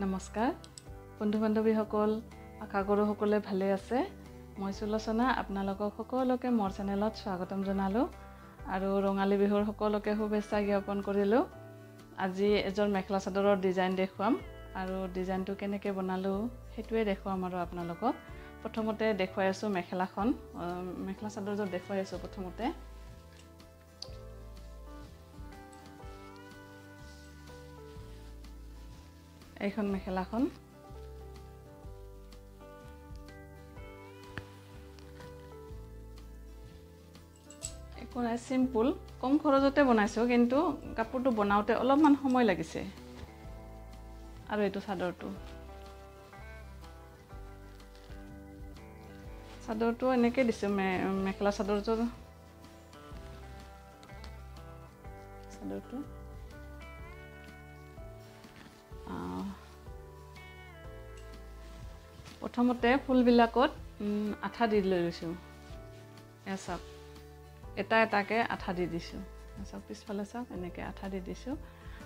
নমস্কাৰ বন্ধু বান্ধৱীসকল আশা কৰোঁ সকলোৱে ভালে আছে মই সুলোচনা আপোনালোকক সকলোকে মোৰ চেনেলত স্বাগতম জনালো আৰু ৰঙালী বিহুৰ সকলোকে শুভেচ্ছা জ্ঞাপন কৰিলো আজি এজৰ মেখেলা চাদৰৰ ডিজাইন দেখুৱাম আৰু ডিজাইনটো কেনেকৈ বনালো হেতুৱে দেখুৱাম আৰু আপোনালোকক প্ৰথমতে দেখুৱাই আছো মেখেলাখন মেখেলা চাদৰজৰ দেখুৱাই আছো প্ৰথমতে এইখন মেখেলাখন একোনাই সিম্পল কম খৰচতে বনাইছো কিন্তু কাপোৰটো বনাওতে অলপমান সময় লাগিছে আৰু এটো চাদৰটো এনেকৈ দিছো মেখেলা চাদৰটো প্ৰথমতে ফুলবিলাকত আঠা দি লৈছো এসব এটা এটাকে আঠা দি দিছো সব পিছফালে সব এনেকৈ আঠা দি দিছো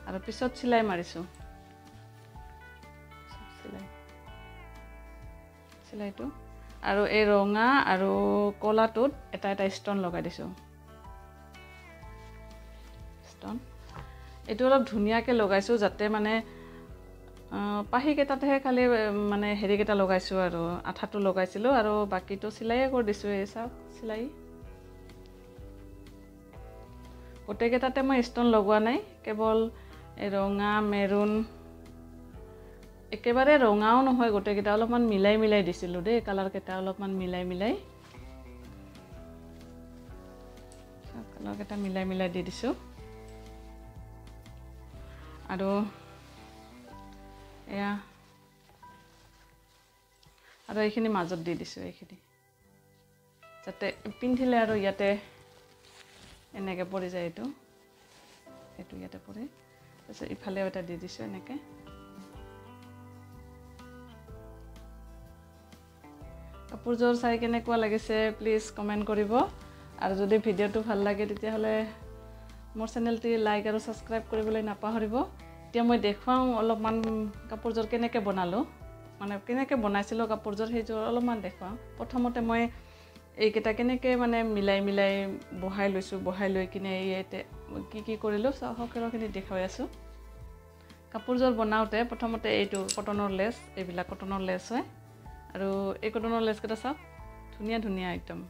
আৰু পিছত সিলাই মাৰিছো সিলাইটো আৰু এই ৰঙা আৰু কলাটোত এটা এটা ষ্টন লগাই দিছো ষ্টন এটো অলপ ধুনিয়াকে লগাইছো যাতে মানে পাহি কেটাতে খালি মানে হেৰি কেটা লগাইছো আৰু আঠাটো লগাইছিলো আৰু বাকিটো সিলাই কৰি দিছো এই সব সিলাই গোটে কেটাতে মই ষ্টন লগোৱা নাই কেৱল এই ৰঙা মেৰুন একেবাৰে ৰঙাও নহয় গোটে কেটা অলপমান মিলাই দিছিলো দে কালাৰ কেটা অলপমান মিলাই কালাৰ কেটা মিলাই দি দিছো আৰু এয়া আৰু এইখিনি মাজত দি দিছো এইখিনি যাতে পিন্ধিলে আৰু ইয়াতে এনেকে পৰি যায় এটো ইয়াতে পৰে তাৰপিছত ইফালে এটা দি দিছো এনেকে কাপোৰজোৰ চাই কেনেকুৱা লাগিছে প্লিজ কমেন্ট কৰিব আৰু যদি ভিডিওটো ভাল লাগে তেতিয়া হলে মোৰ চেনেলটি লাইক আৰু সাবস্ক্ৰাইব কৰিবলৈ নাপাহৰিব এতিয়া মই দেখুৱাম অলপমান কাপোৰজোৰ কেনেকৈ বনালো মানে কেনেকৈ বনাইছিলো কাপোৰজোৰ সেইজোৰ অলপমান দেখুৱাম প্ৰথমতে মই এই কেটা কেনেকৈ মানে মিলাই বহাই লৈছো বহাই লৈ কিনে এইতে কি কৰিলো সকলোখিনি দেখাই আছো কাপোৰজোৰ বনাওতে প্ৰথমতে এইটো কটনৰ লেস এইবিলাক কটনৰ লেস হয় আৰু এই কটনৰ লেস কেটা সব ধুনিয়া একদম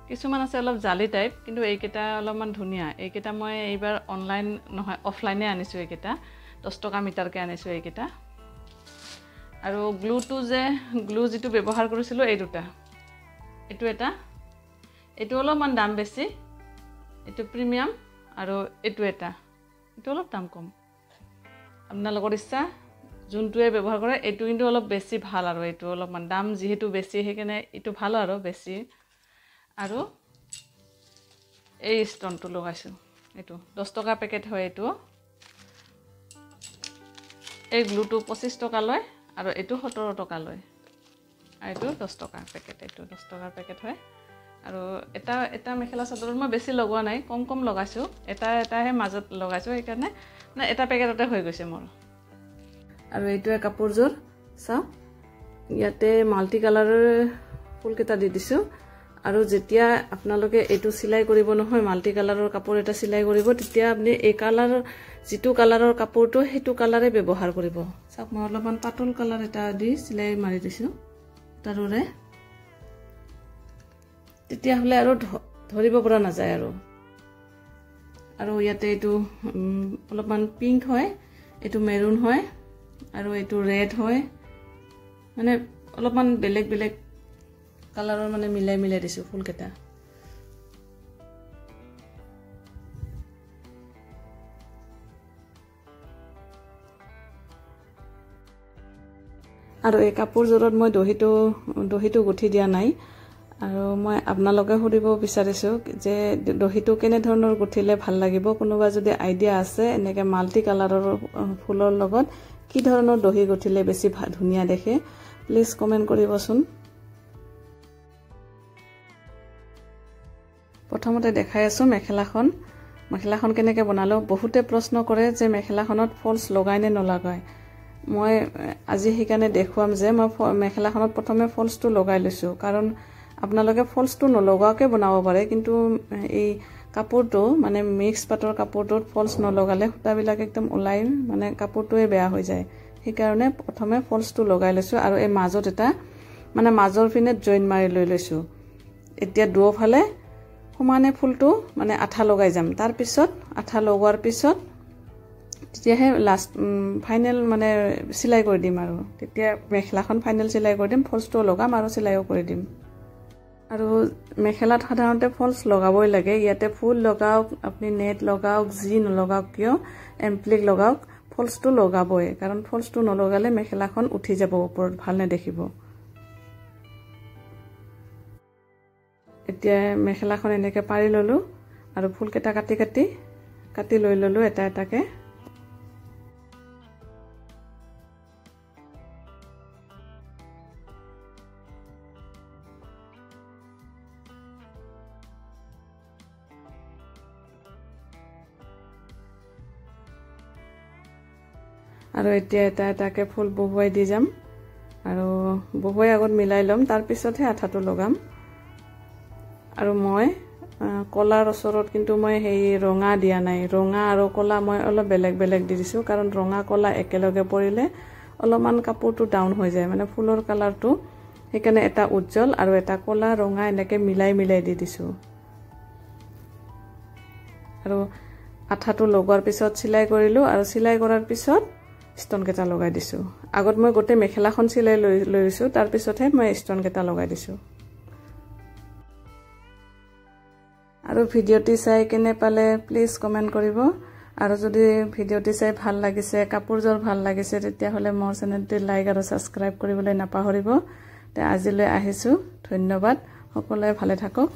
কিছুমান আছে অলপ জালি টাইপ কিন্তু এই কেটা অলপমান ধুনিয়া এই কেটা মই এইবাৰ অনলাইন নহয় অফলাইনে আনিছো এই কেটা 10 টকা মিটাৰকে আনিছো এই কেটা আৰু গ্লু যেটো ব্যৱহাৰ কৰিছিলো এই দুটা এটো অলপমান দাম বেছি এটো প্ৰিমিয়াম আৰু এটো অলপ দাম কম আপোনালোকৰ ইচ্ছা যোনটোৱে ব্যৱহাৰ কৰে এটো কিন্তু অলপ বেছি ভাল আৰু এটো অলপমান দাম যেহেতু বেছি হেকেনে এটো ভাল আৰু বেছি আৰু এই ষ্টনটো লগাইছো এটো 10 টকা পেকেট হয় এটো এই গ্লুটো 25 টকা লয় আৰু এটো 17 টকা লয় আৰু এটো 10 টকা পেকেট এটো 10 টকাৰ পেকেট হয় আৰু এটা মেখেলা চাদৰত মই বেছি লগোৱা নাই কম লগাইছো এটাহে মাজত লগাইছো সেইকাৰণে মানে এটা পেকেটতে হৈ গৈছে মোৰ আৰু এইটোৱে কাপোৰজোৰ চাও ইয়াতে মাল্টি কালাৰৰ ফুল কেটা দি দিছো আৰু যেতিয়া আপোনালোকে এটো সিলাই কৰিব নহয় মাল্টি কালাৰৰ কাপোৰ এটা সিলাই কৰিব তেতিয়া আপুনি এই কালাৰ যেটো কালাৰৰ কাপোৰটো হেতু কালাৰে ব্যৱহাৰ কৰিব চাওক মই অলপমান পাতল কালাৰ এটা দি সিলাই মাৰি দিছো তাৰোৰে তেতিয়া হলে আৰু ধৰিব পৰা নাযায় আৰু ইয়াতে এটো অলপমান পিংক হয় এটো মেৰুন হয় আৰু এটো ৰেড হয় মানে অলপমান বেলেগ কালাৰৰ মানে মিলাই দিছো ফুল কেটা আৰু এই কাপোৰজোৰত মই দহিটো গুঠি দিয়া নাই আৰু মই আপোনালোকে সুধিব বিচাৰিছো যে দহিটো কেনে ধৰণৰ গুঠিলে ভাল লাগিব কোনোবা যদি আইডিয়া আছে এনেকে মাল্টি কালাৰৰ ফুলৰ লগত কি ধৰণৰ দহি গুঠিলে বেছি ধুনিয়া দেখে প্লিজ কমেন্ট কৰিবচোন প্ৰথমতে দেখাই আছো মেখেলাখন কেনেকৈ বনালো বহুতে প্ৰশ্ন কৰে যে মেখেলাখনত ফলস লগাই নে নলগায় মই আজি সেইকাৰণে দেখুৱাম যে মই মেখেলাখনত প্ৰথমে ফলছটো লগাই লৈছোঁ, কাৰণ আপোনালোকে ফলছটো নলগাওকৈ বনাব পাৰে, কিন্তু এই কাপোৰটো মানে মিক্স পাটৰ কাপোৰটোত ফলছ নলগালে সূতাবিলাক একদম ওলাই মানে কাপোৰটোৱে বেয়া হৈ যায়। সেইকাৰণে প্ৰথমে ফলছটো লগাই লৈছোঁ আৰু এই মাজত এটা মানে মাজৰ পিনে জইন মাৰি লৈছোঁ। এতিয়া দুয়োফালে সমানে ফুলটো মানে আঠা লগাই যাম। তাৰপিছত আঠা লগোৱাৰ পিছত তেতিয়াহে লাষ্ট ফাইনেল মানে চিলাই কৰি দিম, আৰু তেতিয়া মেখেলাখন ফাইনেল চিলাই কৰি দিম, ফলছটো লগাম আৰু চিলাইও কৰি দিম। আৰু মেখেলাত সাধাৰণতে ফলছ লগাবই লাগে। ইয়াতে ফুল লগাওক, আপুনি নেট লগাওক, যি নলগাওক কিয়, এম্প্লিক লগাওক, ফলছটো লগাবই, কাৰণ ফলছটো নলগালে মেখেলাখন উঠি যাব ওপৰত, ভাল নেদেখিব। এতিয়া মেখেলাখন এনেকৈ পাৰি ল'লোঁ আৰু ফুলকেইটা কাটি লৈ ল'লোঁ এটা এটাকৈ। আৰু এতিয়া এটা এটাকৈ ফুল বহুৱাই দি যাম, আৰু বহুৱাই আগত মিলাই ল'ম, তাৰপিছতহে আঠাটো লগাম। আৰু মই কলাৰ ওচৰত কিন্তু মই সেই ৰঙা দিয়া নাই, ৰঙা আৰু কলা মই অলপ বেলেগ বেলেগ দি দিছোঁ, কাৰণ ৰঙা কলা একেলগে পৰিলে অলপমান কাপোৰটো ডাউন হৈ যায়, মানে ফুলৰ কালাৰটো। সেইকাৰণে এটা উজ্জ্বল আৰু এটা কলা ৰঙা এনেকৈ মিলাই দি দিছোঁ। আৰু আঠাটো লগোৱাৰ পিছত চিলাই কৰিলোঁ, আৰু চিলাই কৰাৰ পিছত ষ্টনকেইটা লগাই দিছোঁ। আগত মই গোটেই মেখেলাখন চিলাই লৈছোঁ, তাৰপিছতহে মই ষ্টনকেইটা লগাই দিছোঁ। আৰু ভিডিঅ'টি চাই কেনে পালে প্লিজ কমেণ্ট কৰিব। আৰু যদি ভিডিঅ'টি চাই ভাল লাগিছে, কাপোৰযোৰ ভাল লাগিছে, তেতিয়াহ'লে মোৰ চেনেলটি লাইক আৰু ছাবস্ক্ৰাইব কৰিবলৈ নাপাহৰিব। আজিলৈ আহিছোঁ, ধন্যবাদ। সকলোৱে ভালে থাকক।